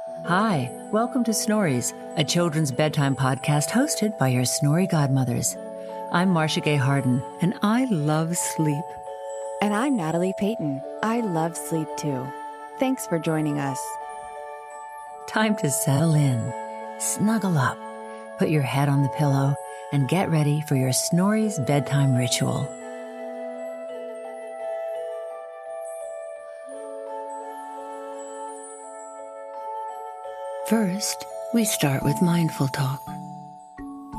Hi, welcome to Snory's, a children's bedtime podcast hosted by your Snory godmothers. I'm Marcia Gay Harden, and I love sleep. And I'm Natalie Peyton. I love sleep too. Thanks for joining us. Time to settle in, snuggle up, put your head on the pillow, and get ready for your Snory's bedtime ritual. First, we start with mindful talk.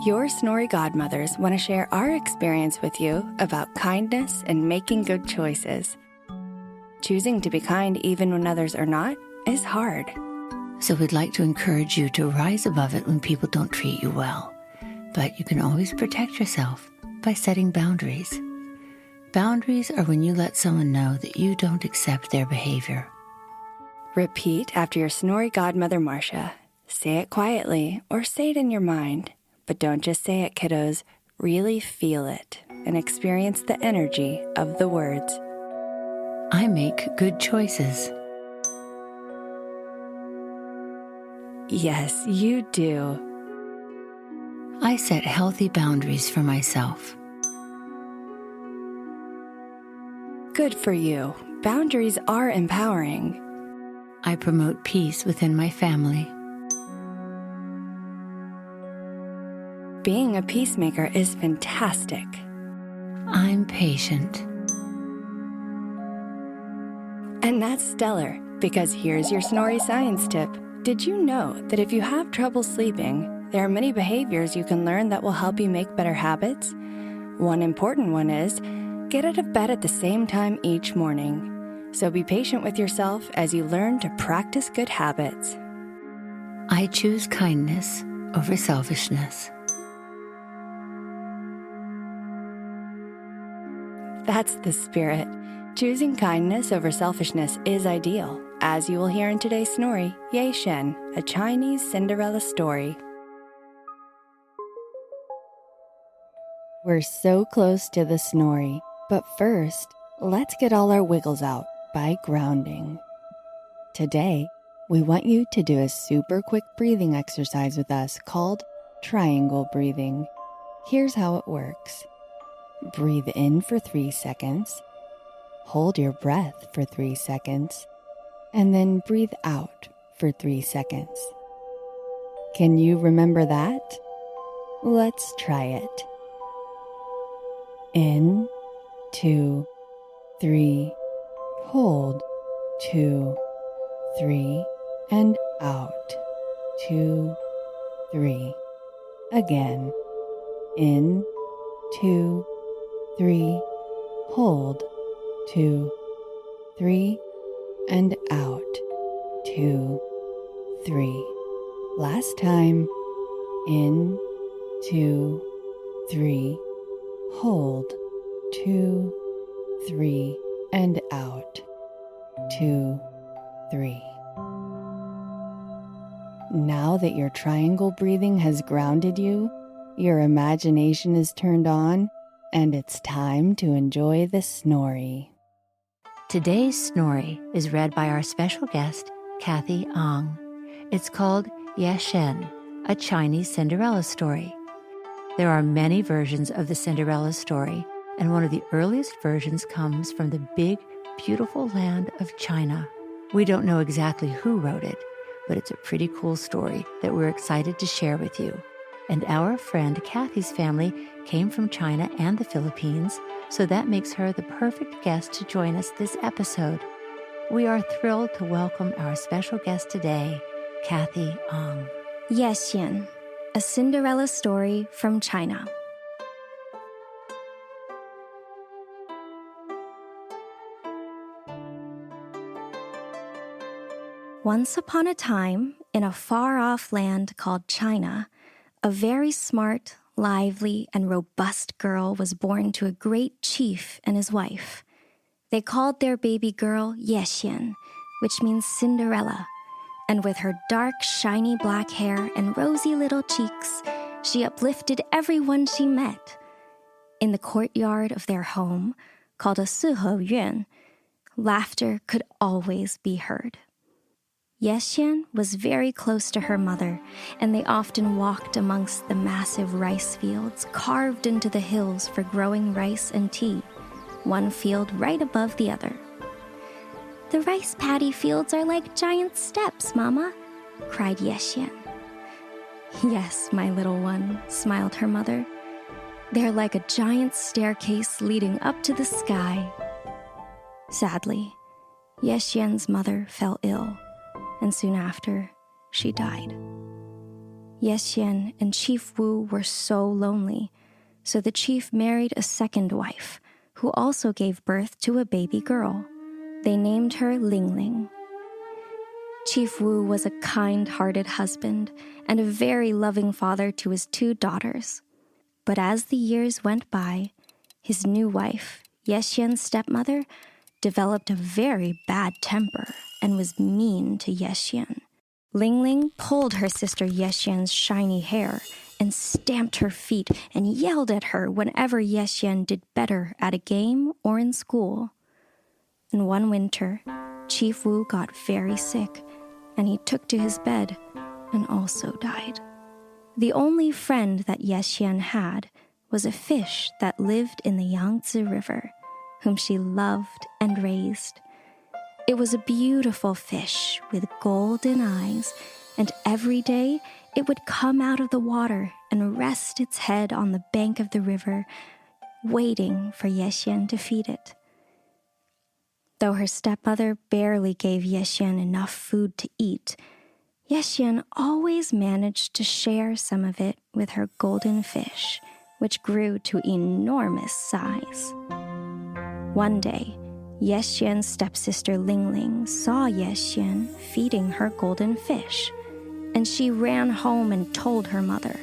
Your Snory godmothers want to share our experience with you about kindness and making good choices. Choosing to be kind even when others are not is hard. So we'd like to encourage you to rise above it when people don't treat you well. But you can always protect yourself by setting boundaries. Boundaries are when you let someone know that you don't accept their behavior. Repeat after your Snory godmother, Marcia. Say it quietly or say it in your mind. But don't just say it, kiddos. Really feel it and experience the energy of the words. I make good choices. Yes, you do. I set healthy boundaries for myself. Good for you. Boundaries are empowering. I promote peace within my family. Being a peacemaker is fantastic. I'm patient. And that's stellar, because here's your Snory science tip. Did you know that if you have trouble sleeping, there are many behaviors you can learn that will help you make better habits? One important one is get out of bed at the same time each morning. So be patient with yourself as you learn to practice good habits. I choose kindness over selfishness. That's the spirit. Choosing kindness over selfishness is ideal, as you will hear in today's Snory, Yeh-Shen, a Chinese Cinderella story. We're so close to the Snory, but first, let's get all our wiggles out by grounding. Today, we want you to do a super quick breathing exercise with us called triangle breathing. Here's how it works. Breathe in for 3 seconds, hold your breath for 3 seconds, and then breathe out for 3 seconds. Can you remember that? Let's try it. In, 2, 3, hold, 2, 3, and out, 2, 3. Again, in, 2, 3, hold, 2, 3, and out, 2, 3. Last time, in, 2, 3, hold, 2, 3, and out, 2, 3. Now that your triangle breathing has grounded you, your imagination is turned on, and it's time to enjoy the Snory. Today's Snory is read by our special guest, CATHY. It's called Yeh-Shen, a Chinese Cinderella story. There are many versions of the Cinderella story, and one of the earliest versions comes from the big, beautiful land of China. We don't know exactly who wrote it, but it's a pretty cool story that we're excited to share with you. And our friend CATHY's family came from China and the Philippines, so that makes her the perfect guest to join us this episode. We are thrilled to welcome our special guest today, CATHY. Yeh-Shen, a Cinderella story from China. Once upon a time, in a far-off land called China, a very smart, lively, and robust girl was born to a great chief and his wife. They called their baby girl Yeh-Shen, which means Cinderella, and with her dark, shiny black hair and rosy little cheeks, she uplifted everyone she met. In the courtyard of their home, called a 四合院, laughter could always be heard. Yeh-Shen was very close to her mother, and they often walked amongst the massive rice fields carved into the hills for growing rice and tea, one field right above the other. "The rice paddy fields are like giant steps, Mama," cried Yeh-Shen. "Yes, my little one," smiled her mother. "They're like a giant staircase leading up to the sky." Sadly, Yeh-Shen's mother fell ill, and soon after, she died. Yeh-Shen and Chief Wu were so lonely, so the chief married a second wife, who also gave birth to a baby girl. They named her Ling Ling. Chief Wu was a kind-hearted husband and a very loving father to his 2 daughters. But as the years went by, his new wife, Yeh-Shen's stepmother, developed a very bad temper and was mean to Yeh-Shen. Ling Ling pulled her sister Yeh-Shen's shiny hair and stamped her feet and yelled at her whenever Yeh-Shen did better at a game or in school. And one winter, Chief Wu got very sick, and he took to his bed and also died. The only friend that Yeh-Shen had was a fish that lived in the Yangtze River, whom she loved and raised. It was a beautiful fish with golden eyes, and every day it would come out of the water and rest its head on the bank of the river, waiting for Yeh-Shen to feed it. Though her stepmother barely gave Yeh-Shen enough food to eat, Yeh-Shen always managed to share some of it with her golden fish, which grew to enormous size. One day, Yeh-Shen's stepsister Ling Ling saw Yeh-Shen feeding her golden fish, and she ran home and told her mother,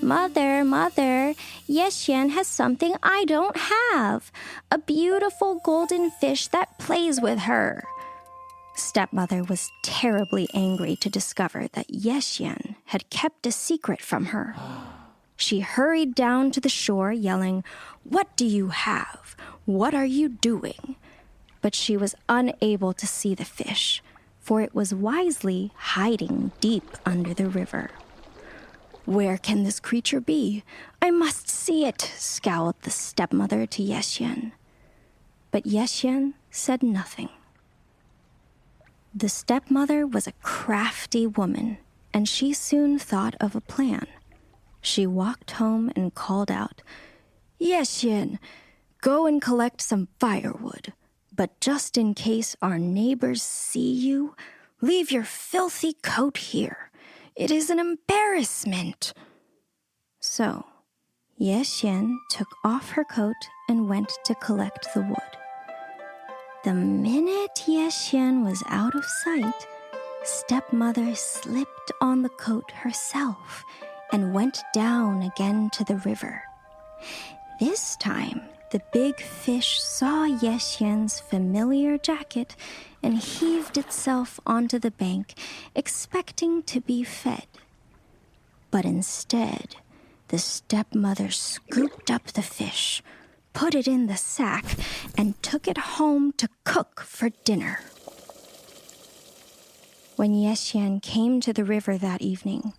Mother, Yeh-Shen has something I don't have, a beautiful golden fish that plays with her." Stepmother was terribly angry to discover that Yeh-Shen had kept a secret from her. She hurried down to the shore, yelling, "What do you have? What are you doing?" But she was unable to see the fish, for it was wisely hiding deep under the river. "Where can this creature be? I must see it," scowled the stepmother to Yeh-Shen. But Yeh-Shen said nothing. The stepmother was a crafty woman, and she soon thought of a plan. She walked home and called out, "Yeh-Shen, go and collect some firewood. But just in case our neighbors see you, leave your filthy coat here. It is an embarrassment." So, Yeh-Shen took off her coat and went to collect the wood. The minute Yeh-Shen was out of sight, stepmother slipped on the coat herself and went down again to the river. This time, the big fish saw Yeh-Shen's familiar jacket and heaved itself onto the bank, expecting to be fed. But instead, the stepmother scooped up the fish, put it in the sack, and took it home to cook for dinner. When Yeh-Shen came to the river that evening,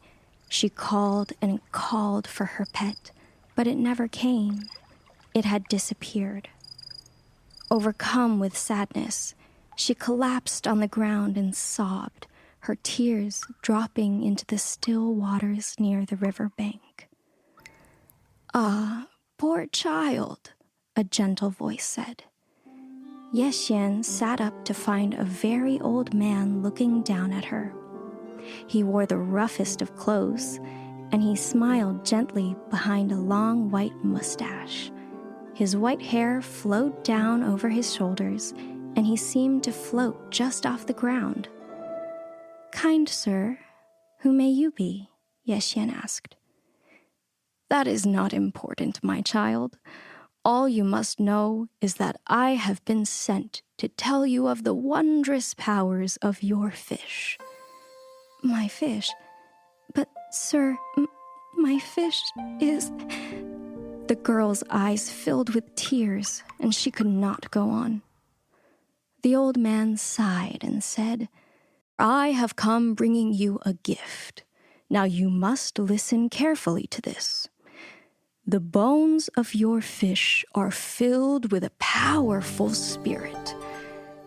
she called and called for her pet, but it never came. It had disappeared. Overcome with sadness, she collapsed on the ground and sobbed, her tears dropping into the still waters near the river bank. "Ah, poor child," a gentle voice said. Yeh-Shen sat up to find a very old man looking down at her. He wore the roughest of clothes, and he smiled gently behind a long white mustache. His white hair flowed down over his shoulders, and he seemed to float just off the ground. "Kind sir, who may you be?" Yeh-Shen asked. "That is not important, my child. All you must know is that I have been sent to tell you of the wondrous powers of your fish." "My fish? But, sir, my fish is..." The girl's eyes filled with tears, and she could not go on. The old man sighed and said, I have come bringing you a gift. Now you must listen carefully to this. The bones of your fish are filled with a powerful spirit.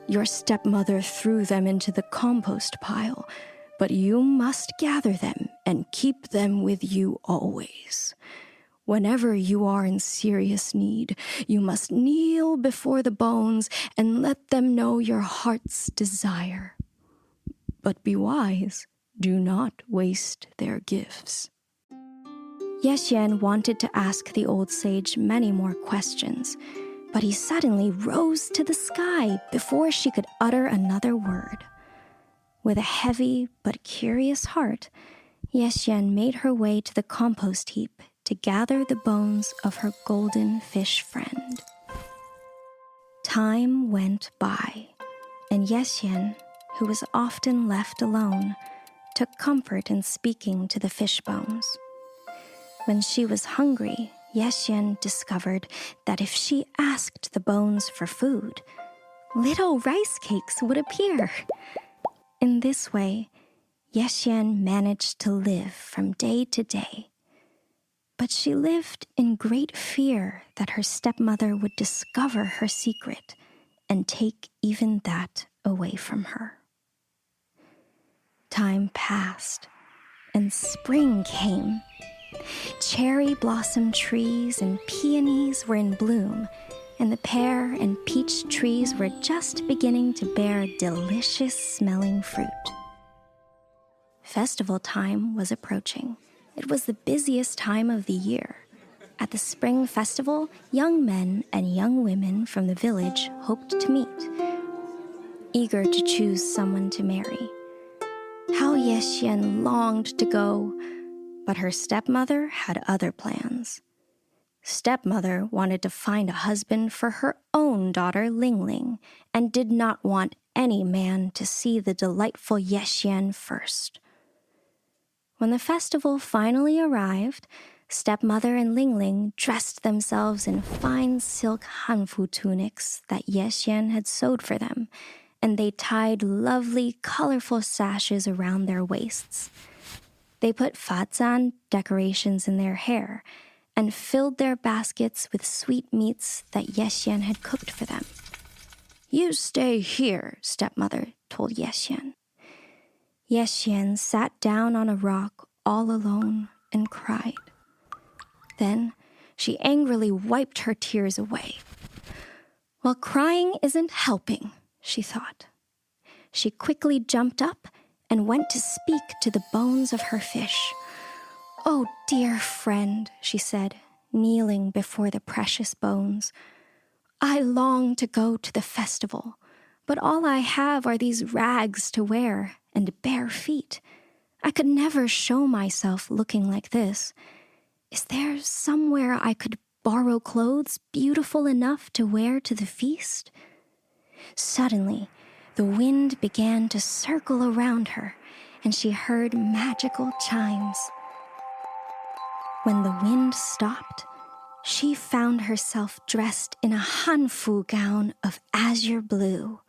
Your stepmother threw them into the compost pile, but you must gather them and keep them with you always. Whenever you are in serious need, you must kneel before the bones and let them know your heart's desire. But be wise, do not waste their gifts. Yeh-Shen wanted to ask the old sage many more questions, but he suddenly rose to the sky before she could utter another word. With a heavy but curious heart, Yeh-Shen made her way to the compost heap to gather the bones of her golden fish friend. Time went by, and Yeh-Shen, who was often left alone, took comfort in speaking to the fish bones. When she was hungry, Yeh-Shen discovered that if she asked the bones for food, little rice cakes would appear. In this way, Yeh-Shen managed to live from day to day. But she lived in great fear that her stepmother would discover her secret and take even that away from her. Time passed, and spring came. Cherry blossom trees and peonies were in bloom, and the pear and peach trees were just beginning to bear delicious-smelling fruit. Festival time was approaching. It was the busiest time of the year. At the spring festival, young men and young women from the village hoped to meet, eager to choose someone to marry. How Yeh-Shen longed to go, but her stepmother had other plans. Stepmother wanted to find a husband for her own daughter Ling and did not want any man to see the delightful Yeh-Shen first. When the festival finally arrived, stepmother and Ling dressed themselves in fine silk hanfu tunics that Yeh-Shen had sewed for them, and they tied lovely, colorful sashes around their waists. They put fazan decorations in their hair and filled their baskets with sweetmeats that Yeh-Shen had cooked for them. "You stay here," stepmother told Yeh-Shen. Yeh-Shen sat down on a rock all alone and cried. Then she angrily wiped her tears away. Well, crying isn't helping, she thought. She quickly jumped up and went to speak to the bones of her fish. "Oh, dear friend," she said, kneeling before the precious bones. "I long to go to the festival, but all I have are these rags to wear and bare feet. I could never show myself looking like this. Is there somewhere I could borrow clothes beautiful enough to wear to the feast?" Suddenly, the wind began to circle around her, and she heard magical chimes. When the wind stopped, she found herself dressed in a hanfu gown of azure blue,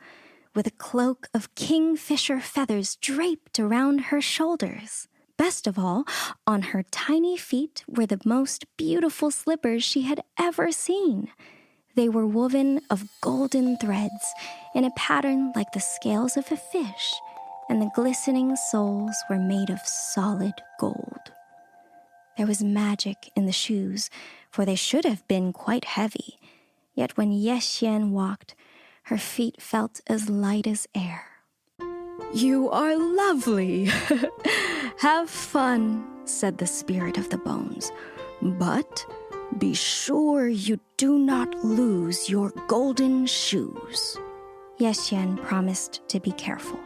with a cloak of kingfisher feathers draped around her shoulders. Best of all, on her tiny feet were the most beautiful slippers she had ever seen. They were woven of golden threads in a pattern like the scales of a fish, and the glistening soles were made of solid gold. There was magic in the shoes, for they should have been quite heavy, yet when Yeh-Shen walked, her feet felt as light as air. "You are lovely. Have fun," said the spirit of the bones. "But be sure you do not lose your golden shoes." Yeh-Shen promised to be careful.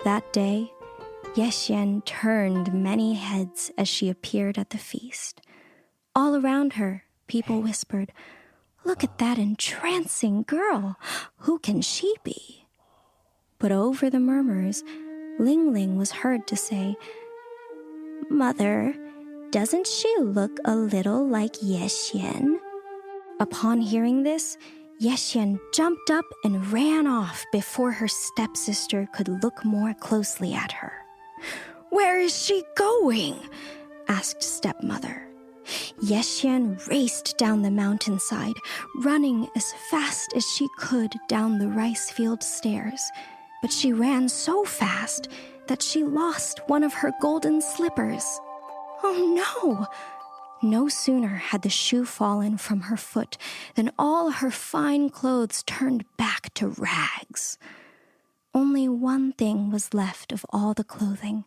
That day, Yeh-Shen turned many heads as she appeared at the feast. All around her, people whispered, "Look at that entrancing girl. Who can she be?" But over the murmurs, Ling was heard to say, "Mother, doesn't she look a little like Yeh-Shen?" Upon hearing this, Yeh-Shen jumped up and ran off before her stepsister could look more closely at her. "Where is she going?" asked stepmother. Yeh-Shen raced down the mountainside, running as fast as she could down the rice field stairs. But she ran so fast that she lost one of her golden slippers. Oh no! No sooner had the shoe fallen from her foot than all her fine clothes turned back to rags. Only one thing was left of all the clothing,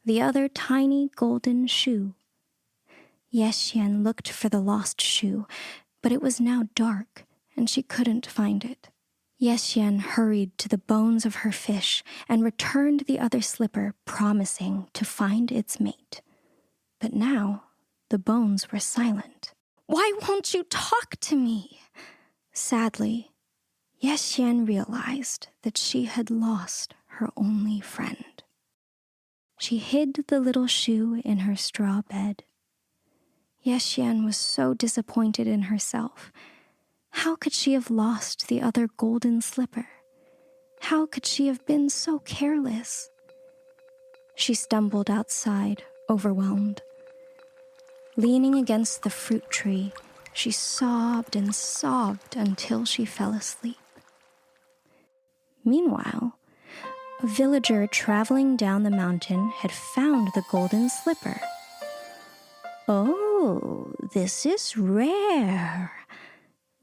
the other tiny golden shoe. Yeh-Shen looked for the lost shoe, but it was now dark, and she couldn't find it. Yeh-Shen hurried to the bones of her fish and returned the other slipper, promising to find its mate. But now the bones were silent. "Why won't you talk to me?" Sadly, Yeh-Shen realized that she had lost her only friend. She hid the little shoe in her straw bed. Yeh-Shen was so disappointed in herself. How could she have lost the other golden slipper? How could she have been so careless? She stumbled outside, overwhelmed. Leaning against the fruit tree, she sobbed and sobbed until she fell asleep. Meanwhile, a villager traveling down the mountain had found the golden slipper. "Oh, this is rare."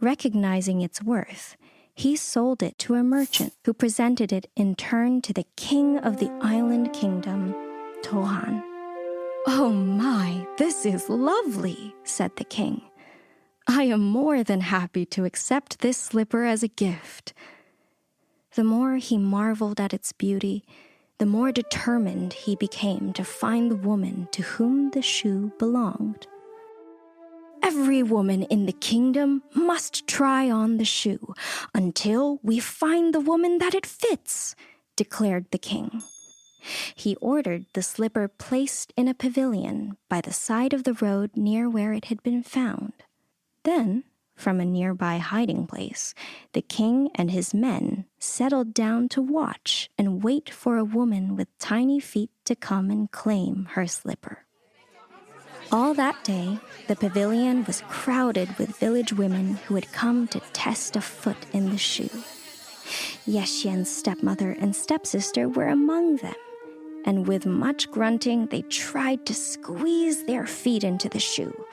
Recognizing its worth, he sold it to a merchant who presented it in turn to the king of the island kingdom, Tohan. "Oh my, this is lovely," said the king. "I am more than happy to accept this slipper as a gift." The more he marveled at its beauty, the more determined he became to find the woman to whom the shoe belonged. "Every woman in the kingdom must try on the shoe until we find the woman that it fits," declared the king. He ordered the slipper placed in a pavilion by the side of the road near where it had been found. Then, from a nearby hiding place, the king and his men settled down to watch and wait for a woman with tiny feet to come and claim her slipper. All that day, the pavilion was crowded with village women who had come to test a foot in the shoe. Yeh-Shen's stepmother and stepsister were among them, and with much grunting, they tried to squeeze their feet into the shoe.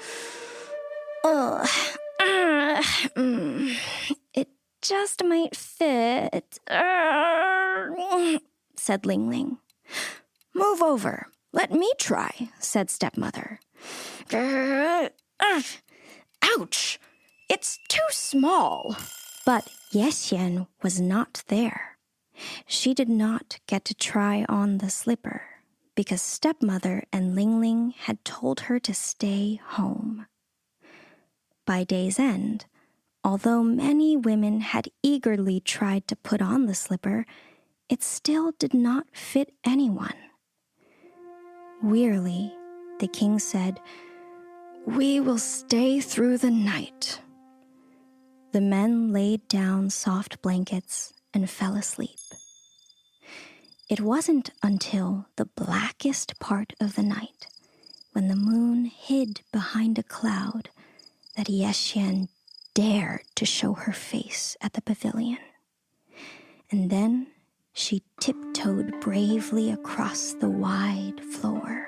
"It just might fit," said Ling Ling. "Move over. Let me try," said stepmother. "Ouch! It's too small." But Yeh-Shen was not there. She did not get to try on the slipper because stepmother and Ling Ling had told her to stay home. By day's end, although many women had eagerly tried to put on the slipper, it still did not fit anyone. Wearily, the king said, "We will stay through the night." The men laid down soft blankets and fell asleep. It wasn't until the blackest part of the night, when the moon hid behind a cloud, that Yeh-Shen dared to show her face at the pavilion. And then she tiptoed bravely across the wide floor.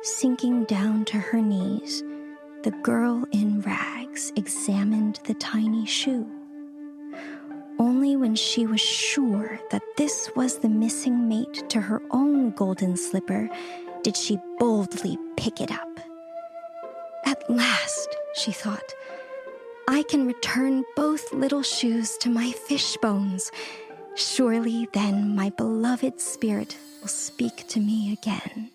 Sinking down to her knees, the girl in rags examined the tiny shoe. Only when she was sure that this was the missing mate to her own golden slipper did she boldly pick it up. "At last," she thought, "I can return both little shoes to my fish bones. Surely then my beloved spirit will speak to me again."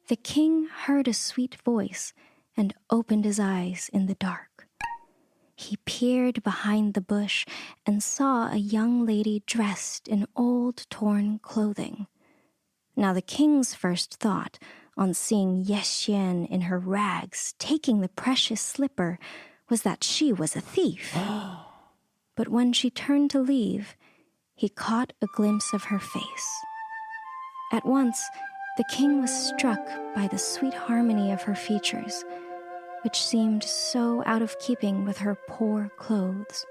The king heard a sweet voice and opened his eyes in the dark. He peered behind the bush and saw a young lady dressed in old, torn clothing. Now the king's first thought, on seeing Yeh-Shen in her rags taking the precious slipper, was that she was a thief. But when she turned to leave, he caught a glimpse of her face. At once, the king was struck by the sweet harmony of her features, which seemed so out of keeping with her poor clothes.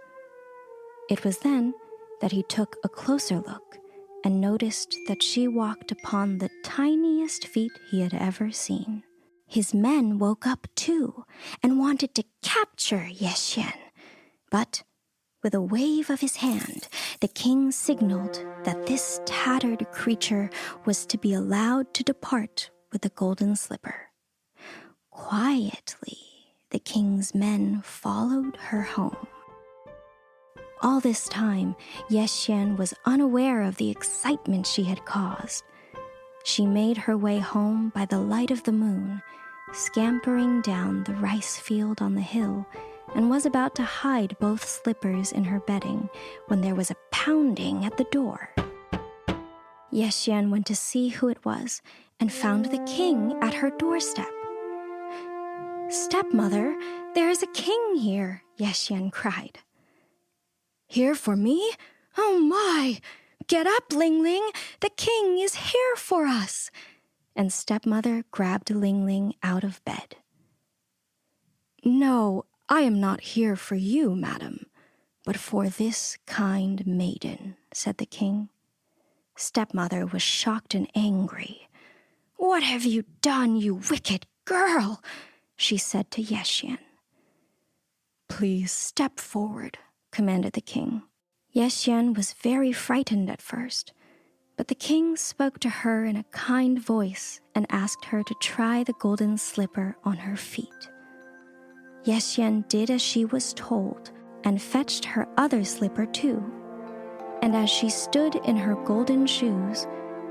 It was then that he took a closer look and noticed that she walked upon the tiniest feet he had ever seen. His men woke up too and wanted to capture Yeh-Shen, but with a wave of his hand, the king signaled that this tattered creature was to be allowed to depart with the golden slipper. Quietly, the king's men followed her home. All this time, Yeh-Shen was unaware of the excitement she had caused. She made her way home by the light of the moon, scampering down the rice field on the hill, and was about to hide both slippers in her bedding when there was a pounding at the door. Yeh-Shen went to see who it was and found the king at her doorstep. "Stepmother, there is a king here," Yeh-Shen cried. "Here for me? Oh my! Get up, Ling Ling! The king is here for us!" And stepmother grabbed Ling Ling out of bed. "No, I am not here for you, madam, but for this kind maiden," said the king. Stepmother was shocked and angry. "What have you done, you wicked girl?" she said to Yeh-Shen. "Please step forward," commanded the king. Yeh-Shen was very frightened at first, but the king spoke to her in a kind voice and asked her to try the golden slipper on her feet. Yeh-Shen did as she was told and fetched her other slipper too. And as she stood in her golden shoes,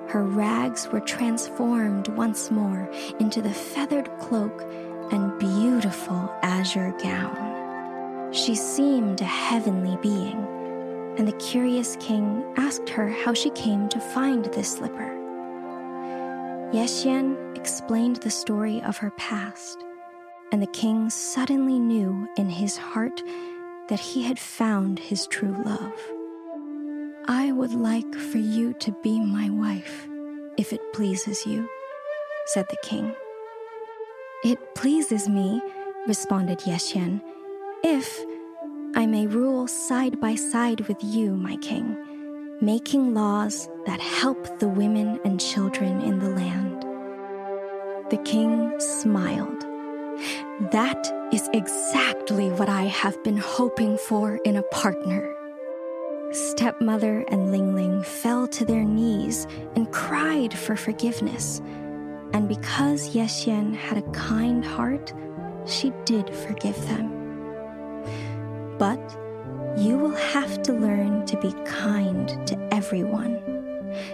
her rags were transformed once more into the feathered cloak and beautiful azure gown. She seemed a heavenly being, and the curious king asked her how she came to find this slipper. Yeh-Shen explained the story of her past, and the king suddenly knew in his heart that he had found his true love. "I would like for you to be my wife, if it pleases you," said the king. "It pleases me," responded Yeh-Shen, "if I may rule side by side with you, my king, making laws that help the women and children in the land." The king smiled. "That is exactly what I have been hoping for in a partner." Stepmother and Ling Ling fell to their knees and cried for forgiveness. And because Yeh-Shen had a kind heart, she did forgive them. But you will have to learn to be kind to everyone,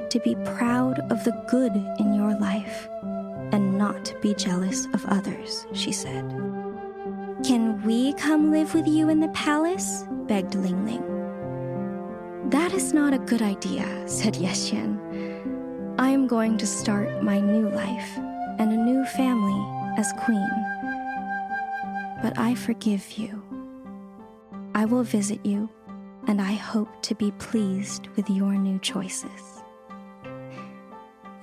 to be proud of the good in your life, and not be jealous of others, she said. "Can we come live with you in the palace?" begged Ling Ling. "That is not a good idea," said Yeh-Shen. "I am going to start my new life and a new family as queen. But I forgive you. I will visit you, and I hope to be pleased with your new choices."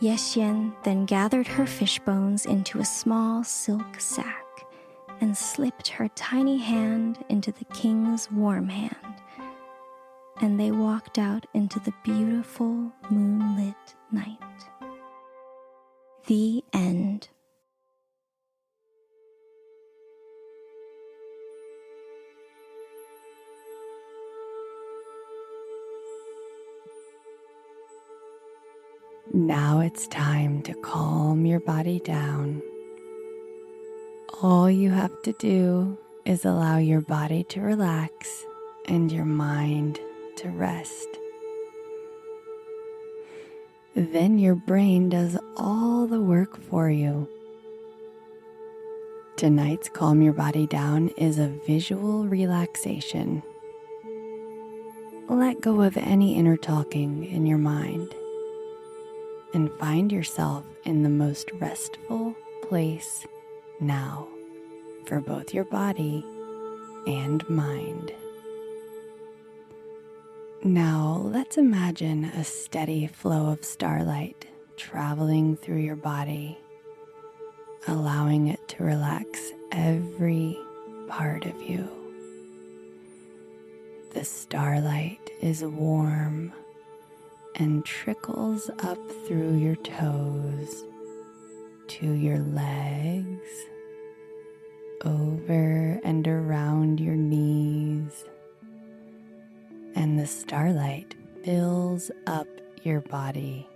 Yeh-Shen then gathered her fish bones into a small silk sack and slipped her tiny hand into the king's warm hand, and they walked out into the beautiful moonlit night. The end. Now it's time to calm your body down. All you have to do is allow your body to relax and your mind to rest. Then your brain does all the work for you. Tonight's Calm Your Body Down is a visual relaxation. Let go of any inner talking in your mind and find yourself in the most restful place now for both your body and mind. Now let's imagine a steady flow of starlight traveling through your body, allowing it to relax every part of you. The starlight is warm and trickles up through your toes to your legs, over and around your knees, and the starlight fills up your body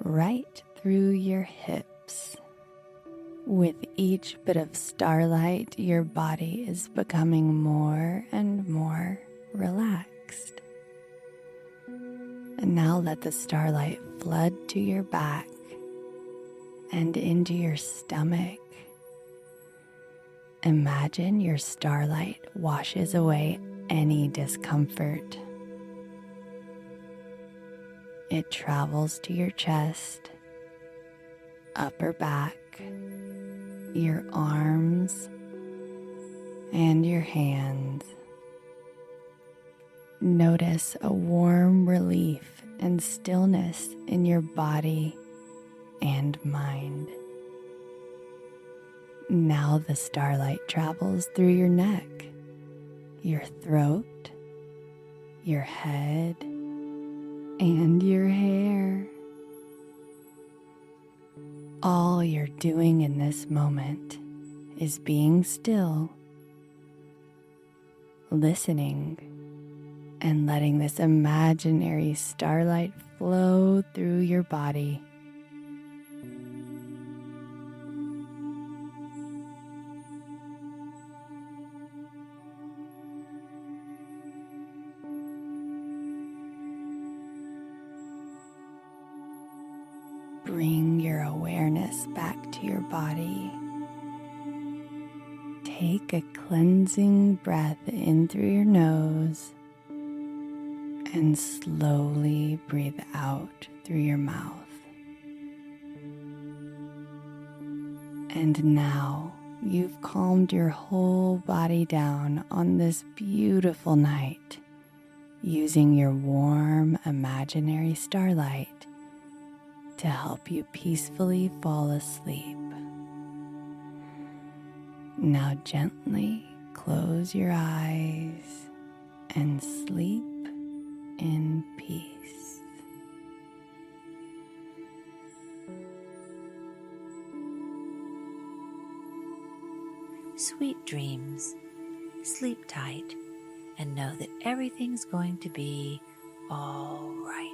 right through your hips. With each bit of starlight, your body is becoming more and more relaxed. And now let the starlight flood to your back and into your stomach. Imagine your starlight washes away any discomfort. It travels to your chest, upper back, your arms, and your hands. Notice a warm relief and stillness in your body and mind. Now the starlight travels through your neck, your throat, your head, and your hair. All you're doing in this moment is being still, listening, and letting this imaginary starlight flow through your body. Bring your awareness back to your body. Take a cleansing breath in through your nose and slowly breathe out through your mouth. And now you've calmed your whole body down on this beautiful night using your warm imaginary starlight to help you peacefully fall asleep. Now gently close your eyes and sleep in peace. Sweet dreams, sleep tight, and know that everything's going to be all right.